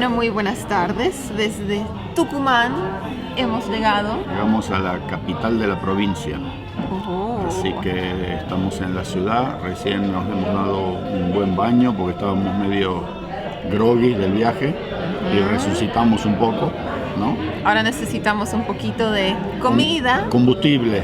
Bueno, muy buenas tardes. Desde Tucumán hemos llegado. Llegamos a la capital de la provincia. Así que estamos en la ciudad. Recién nos hemos dado un buen baño porque estábamos medio groggy del viaje y resucitamos un poco, ¿no? Ahora necesitamos un poquito de comida. Combustible.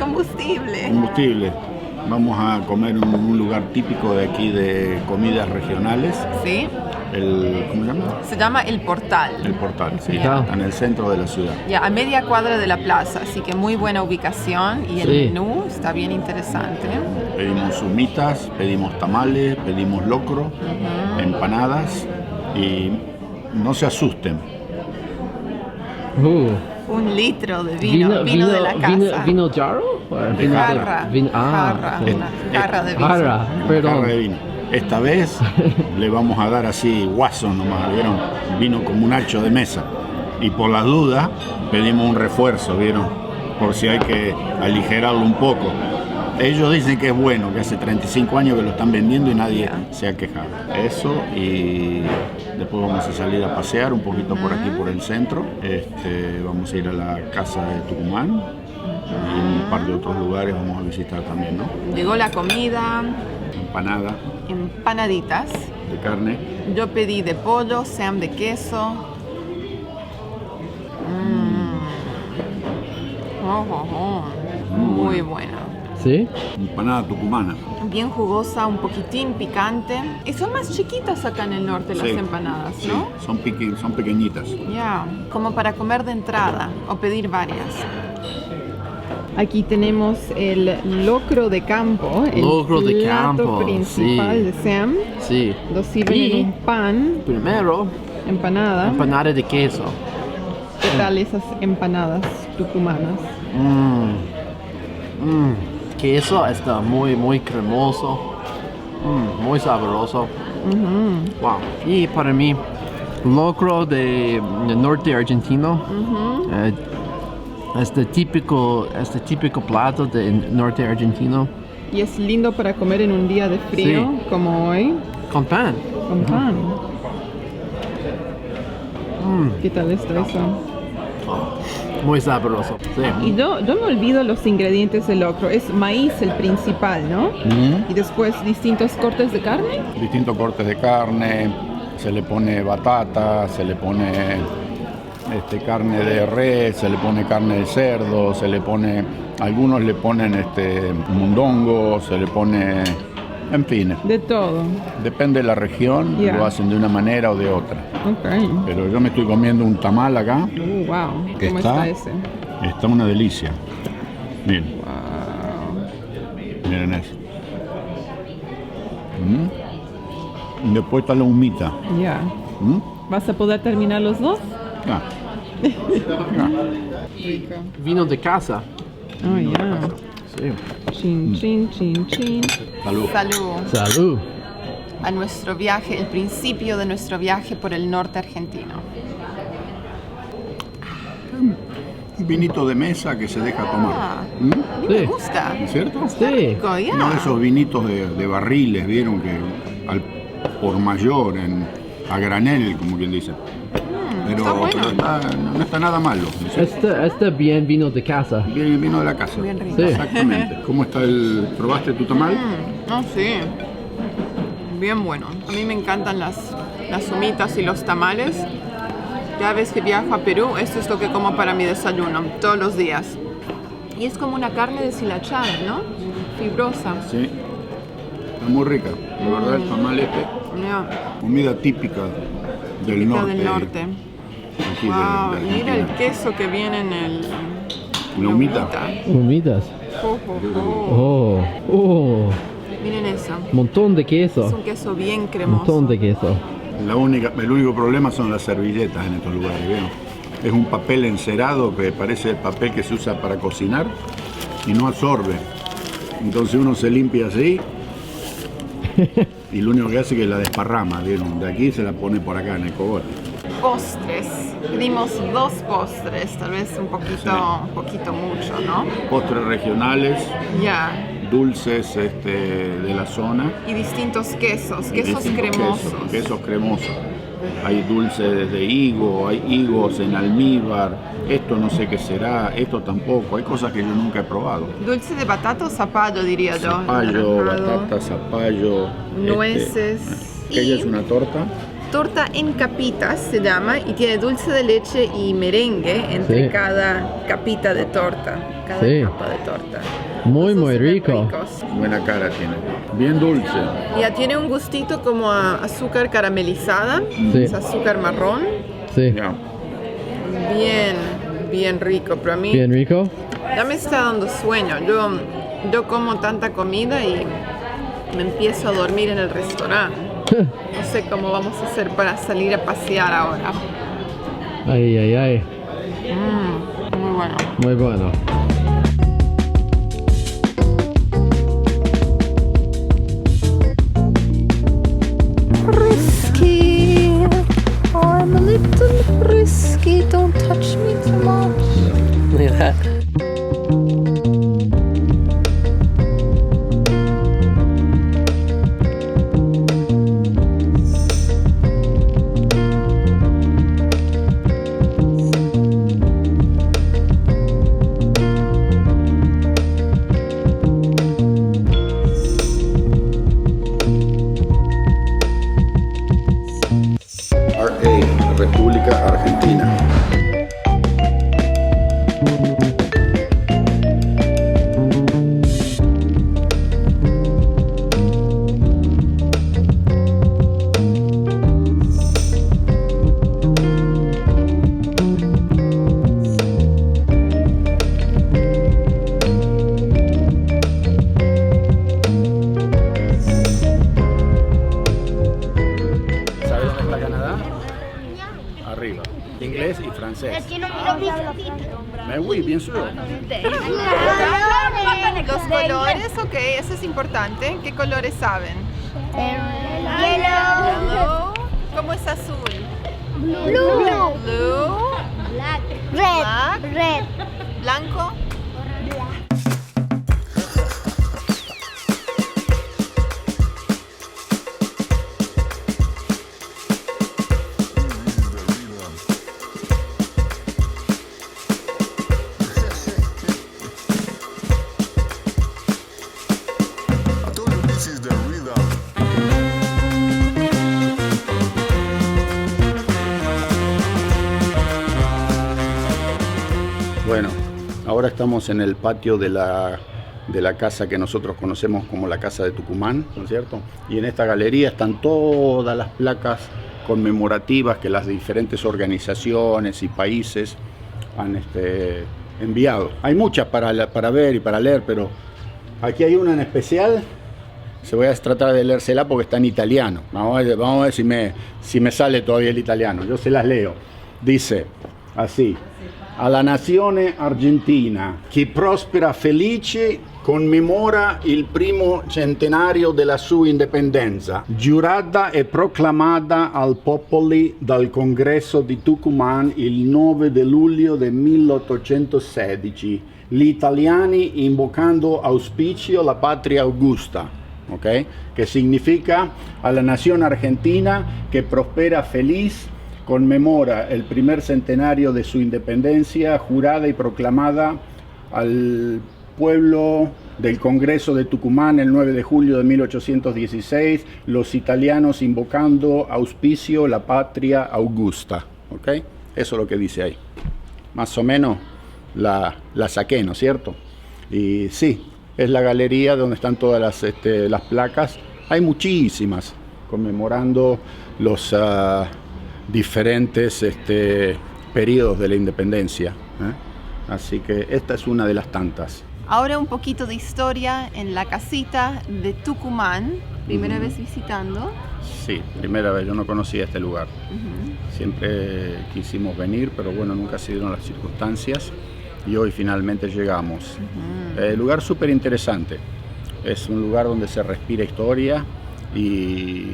Vamos a comer en un lugar típico de aquí de comidas regionales. Sí. ¿Cómo se llama? Se llama El Portal. El Portal, sí. Ya. En el centro de la ciudad. Ya, a media cuadra de la plaza, así que muy buena ubicación y el menú está bien interesante. Pedimos humitas, pedimos tamales, pedimos locro, empanadas y no se asusten. 1 litro de vino de la casa. ¿Vino jarro? Jarra. Jarra. Una jarra de vino. Jarra, perdón. Jarra de vino. Esta vez le vamos a dar así guaso nomás, ¿vieron? Vino como un hacho de mesa. Y por las dudas pedimos un refuerzo, ¿vieron? Por si hay que aligerarlo un poco. Ellos dicen que es bueno, que hace 35 años que lo están vendiendo y nadie se ha quejado. Eso, y después vamos a salir a pasear un poquito por aquí, por el centro. Vamos a ir a la casa de Tucumán y un par de otros lugares vamos a visitar también, ¿no? Llegó la comida. Empanada. Empanaditas. De carne. Yo pedí de pollo, Sam de queso. Muy buena. ¿Sí? Empanada tucumana. Bien jugosa, un poquitín picante. Y son más chiquitas acá en el norte las empanadas, ¿no? Sí, son pequeñitas. Ya, como para comer de entrada o pedir varias. Aquí tenemos el locro de campo, el plato principal de Sam. Sí. Lo sirven en un pan. Primero, Empanada. empanada de queso. ¿Qué tal esas empanadas tucumanas? Queso está muy cremoso, muy sabroso. Wow. Y para mí, locro del norte argentino. Este típico plato del norte argentino. Y es lindo para comer en un día de frío, como hoy. Con pan. Con pan. ¿Qué tal está eso? Muy sabroso. Sí. Y yo me olvido los ingredientes del locro. Es maíz el principal, ¿no? Y después distintos cortes de carne. Distintos cortes de carne, se le pone batata, se le pone carne de res, se le pone carne de cerdo, algunos le ponen mondongo, se le pone, en fin. De todo. Depende de la región, lo hacen de una manera o de otra. Okay. Pero yo me estoy comiendo un tamal acá. Wow. ¿Cómo está ese? Está una delicia. Miren. Wow. Miren eso. Después está la humita. Ya. ¿Vas a poder terminar los dos? Rico. Vino de casa. Oh, ya. Sí. Chin, chin, chin, chin. Salud. Salud. Salud. A nuestro viaje, el principio de nuestro viaje por el norte argentino. Un vinito de mesa que se deja tomar. A mí me gusta. ¿No es cierto? Está rico, ya. No esos vinitos de barriles, vieron que al por mayor, a granel, como quien dice. Pero, está bueno. No está nada malo. ¿No es cierto? Este bien vino de casa. Bien, vino de la casa. Bien rico. Sí. Exactamente. ¿Cómo está ¿Probaste tu tamal? No, sí. Bien bueno. A mí me encantan las humitas y los tamales. Cada vez que viajo a Perú, esto es lo que como para mi desayuno, todos los días. Y es como una carne deshilachada, ¿no? Fibrosa. Sí. Está muy rica. La verdad, el tamal comida típica del norte. Aquí Wow, de mira el queso que viene en la humita. Humitas. Oh. Miren eso. Montón de Es queso. un queso bien cremoso. Montón de queso. El único problema son las servilletas en estos lugares, ¿vieron? Es un papel encerado que parece el papel que se usa para cocinar y no absorbe. Entonces uno se limpia así y lo único que hace es que la desparrama, ¿vieron? De aquí se la pone por acá en el cogote. Postres. Pedimos 2 postres, tal vez un poquito mucho, ¿no? Postres regionales. Ya. Dulces de la zona. Y distintos quesos, Quesos cremosos. Quesos cremosos. hay dulce de higo, hay higos en almíbar, esto no sé qué será, esto tampoco, hay cosas que yo nunca he probado. Dulce de batata o zapallo, diría yo. Zapallo, Anaranjado, batata, zapallo. nueces. ¿Aquella Y es una torta? torta en capitas se llama y tiene dulce de leche y merengue entre Sí. cada capita de torta, cada Sí. capa de torta. Muy, Esos muy se ven rico. ricos. Buena cara tiene. Bien dulce. Ya tiene un gustito como a azúcar caramelizada, Sí. es azúcar marrón, Sí. Ya. bien rico, pero a mí Bien rico. ya me está dando sueño. Yo como tanta comida y me empiezo a dormir en el restaurante. No sé cómo vamos a hacer para salir a pasear ahora. Ay, ay, ay. Muy bueno. Muy bueno. Frisky, I'm a little frisky, don't touch me too much. Look at that. RA, República Argentina. ¿Sabes dónde está Canadá? Arriba. Inglés y francés. Mais oui, bien sûr. Los colores, ok, eso es importante. ¿Qué colores saben? Yellow. ¿Cómo es azul? Blue. Black. Blanco. I told you this is the rhythm. Bueno, ahora estamos en el patio de la casa que nosotros conocemos como la Casa de Tucumán, ¿no es cierto? Y en esta galería están todas las placas conmemorativas que las diferentes organizaciones y países han enviado. Hay muchas para ver y para leer, pero aquí hay una en especial. Voy a tratar de leérsela porque está en italiano. Vamos a ver si me sale todavía el italiano. Yo se las leo. Dice así: alla nazione argentina che prospera felice commemora il primo centenario della sua indipendenza, giurata e proclamata al popoli dal Congresso di Tucumán il 9 di luglio del 1816, gli italiani invocando auspicio la patria augusta. ¿Okay? Que significa a la nación argentina que prospera feliz, conmemora el primer centenario de su independencia, jurada y proclamada al pueblo del Congreso de Tucumán el 9 de julio de 1816, los italianos invocando auspicio la patria augusta. ¿Okay? Eso es lo que dice ahí. Más o menos la saqué, ¿no es cierto? Y sí, es la galería donde están todas las placas. Hay muchísimas conmemorando los diferentes periodos de la independencia. Así que esta es una de las tantas. Ahora un poquito de historia en la casita de Tucumán. Primera vez visitando. Sí, primera vez. Yo no conocía este lugar. Siempre quisimos venir, pero bueno, nunca se dieron las circunstancias. Y hoy finalmente llegamos. Lugar súper interesante. Es un lugar donde se respira historia y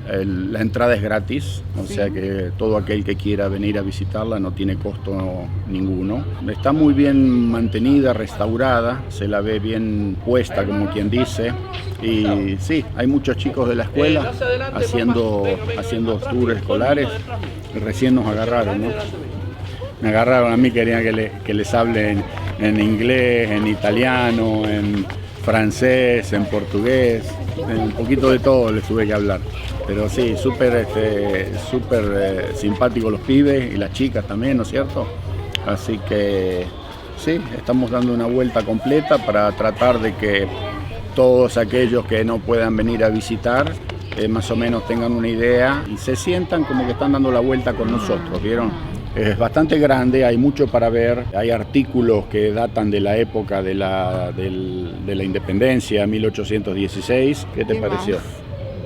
La entrada es gratis, o sea que todo aquel que quiera venir a visitarla no tiene costo ninguno. Está muy bien mantenida, restaurada, se la ve bien puesta, como quien dice. Y sí, hay muchos chicos de la escuela haciendo tours escolares. Recién nos agarraron, ¿no? Me agarraron a mí, querían que les hable en inglés, en italiano, en francés, en portugués, un poquito de todo les tuve que hablar. Pero sí, súper simpáticos los pibes y las chicas también, ¿no es cierto? Así que sí, estamos dando una vuelta completa para tratar de que todos aquellos que no puedan venir a visitar más o menos tengan una idea y se sientan como que están dando la vuelta con nosotros, ¿vieron? Es bastante grande, hay mucho para ver, hay artículos que datan de la época de la independencia, 1816. ¿Qué te pareció?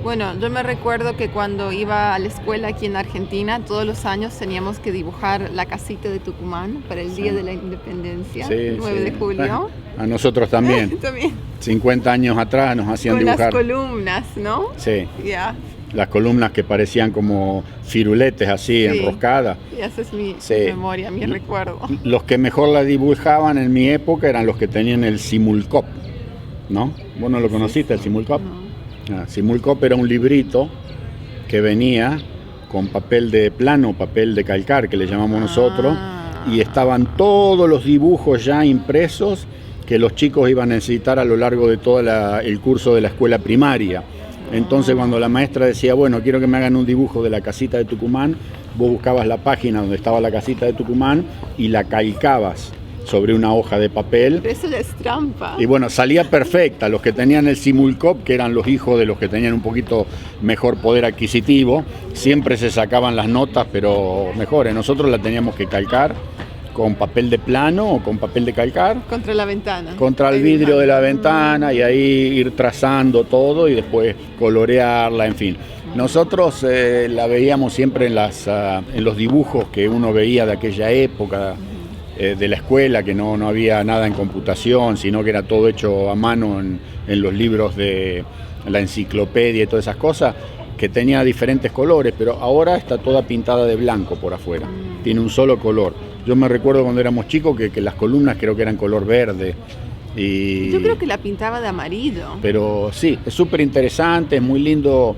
Bueno, yo me recuerdo que cuando iba a la escuela aquí en Argentina, todos los años teníamos que dibujar la casita de Tucumán para el Día de la Independencia, 9 de julio. A nosotros también. También. 50 años atrás nos hacían dibujar. Con las columnas, ¿no? Sí. Ya. Las columnas que parecían como firuletes así, enroscadas. Y esa es mi memoria, mi recuerdo. Los que mejor la dibujaban en mi época eran los que tenían el Simulcop, ¿no? ¿Vos no lo conociste, el Simulcop? No. Simulcop era un librito que venía con papel de plano, papel de calcar, que le llamamos nosotros, y estaban todos los dibujos ya impresos que los chicos iban a necesitar a lo largo de todo el curso de la escuela primaria. Entonces cuando la maestra decía, bueno, quiero que me hagan un dibujo de la casita de Tucumán, vos buscabas la página donde estaba la casita de Tucumán y la calcabas sobre una hoja de papel. Pero eso es trampa. Y bueno, salía perfecta. Los que tenían el Simulcop, que eran los hijos de los que tenían un poquito mejor poder adquisitivo, siempre se sacaban las notas, pero mejores. Nosotros la teníamos que calcar con papel de plano o con papel de calcar. Contra la ventana. Contra el vidrio de la ventana y ahí ir trazando todo y después colorearla, en fin. Nosotros la veíamos siempre en los dibujos que uno veía de aquella época, de la escuela, que no había nada en computación, sino que era todo hecho a mano en los libros de la enciclopedia y todas esas cosas, que tenía diferentes colores, pero ahora está toda pintada de blanco por afuera, tiene un solo color. Yo me recuerdo cuando éramos chicos que las columnas creo que eran color verde. Yo creo que la pintaba de amarillo. Pero sí, es súper interesante, es muy lindo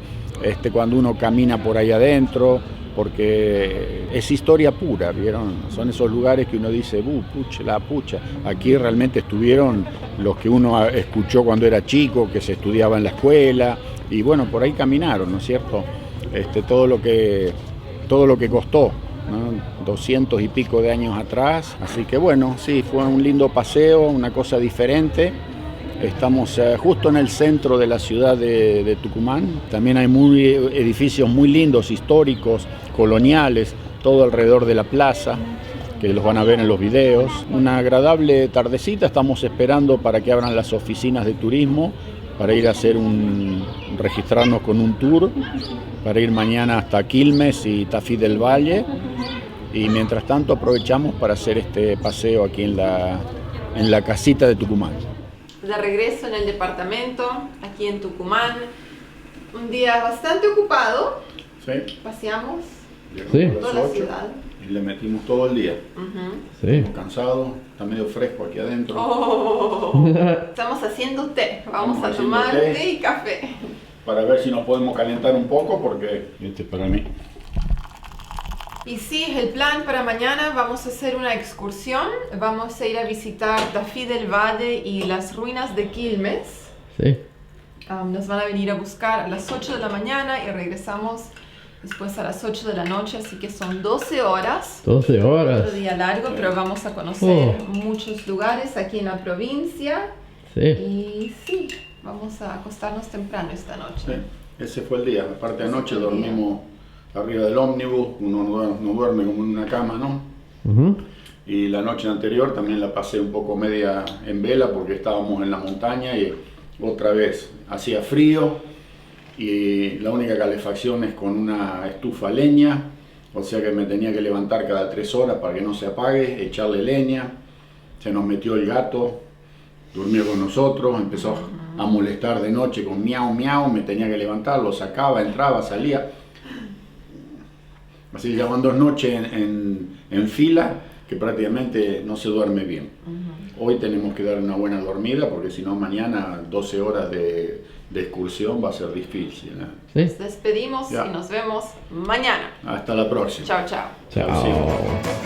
cuando uno camina por ahí adentro, porque es historia pura, ¿vieron? Son esos lugares que uno dice, pucha. Aquí realmente estuvieron los que uno escuchó cuando era chico, que se estudiaba en la escuela, y bueno, por ahí caminaron, ¿no es cierto? Todo lo que costó, ¿no? 200 y pico de años atrás, así que bueno, sí, fue un lindo paseo, una cosa diferente. Estamos justo en el centro de la ciudad de Tucumán. También hay edificios muy lindos, históricos, coloniales, todo alrededor de la plaza, que los van a ver en los videos. Una agradable tardecita, estamos esperando para que abran las oficinas de turismo, para ir a hacer registrarnos con un tour, para ir mañana hasta Quilmes y Tafí del Valle. Y mientras tanto aprovechamos para hacer este paseo aquí en la casita de Tucumán. De regreso en el departamento, aquí en Tucumán, un día bastante ocupado. Sí. Paseamos Sí. toda la ciudad. Y le metimos todo el día. Sí. Estamos cansados, está medio fresco aquí adentro. Estamos haciendo té. Vamos a haciendo tomar té. té y café. Para ver si nos podemos calentar un poco, porque este es para mí. Y sí, el plan para mañana, vamos a hacer una excursión. Vamos a ir a visitar Tafí del Valle y las ruinas de Quilmes. Sí. Nos van a venir a buscar a las 8 de la mañana y regresamos después a las 8 de la noche, así que son 12 horas. 12 horas. Otro día largo, pero vamos a conocer muchos lugares aquí en la provincia. Sí. Y sí, vamos a acostarnos temprano esta noche. Sí, ese fue el día. Aparte anoche Ese fue el día. dormimos arriba del ómnibus, uno no duerme como en una cama, ¿no? Ujú. Y la noche anterior también la pasé un poco media en vela porque estábamos en la montaña y otra vez hacía frío y la única calefacción es con una estufa a leña, o sea que me tenía que levantar cada 3 horas para que no se apague, echarle leña. Se nos metió el gato, durmió con nosotros, empezó a molestar de noche con miau miau, me tenía que levantar, lo sacaba, entraba, salía. Así que ya van 2 noches en fila que prácticamente no se duerme bien. Hoy tenemos que dar una buena dormida porque si no mañana 12 horas de excursión va a ser difícil, ¿no? Sí. Nos despedimos Ya. y nos vemos mañana. Hasta la próxima. Chao, chao. Chao.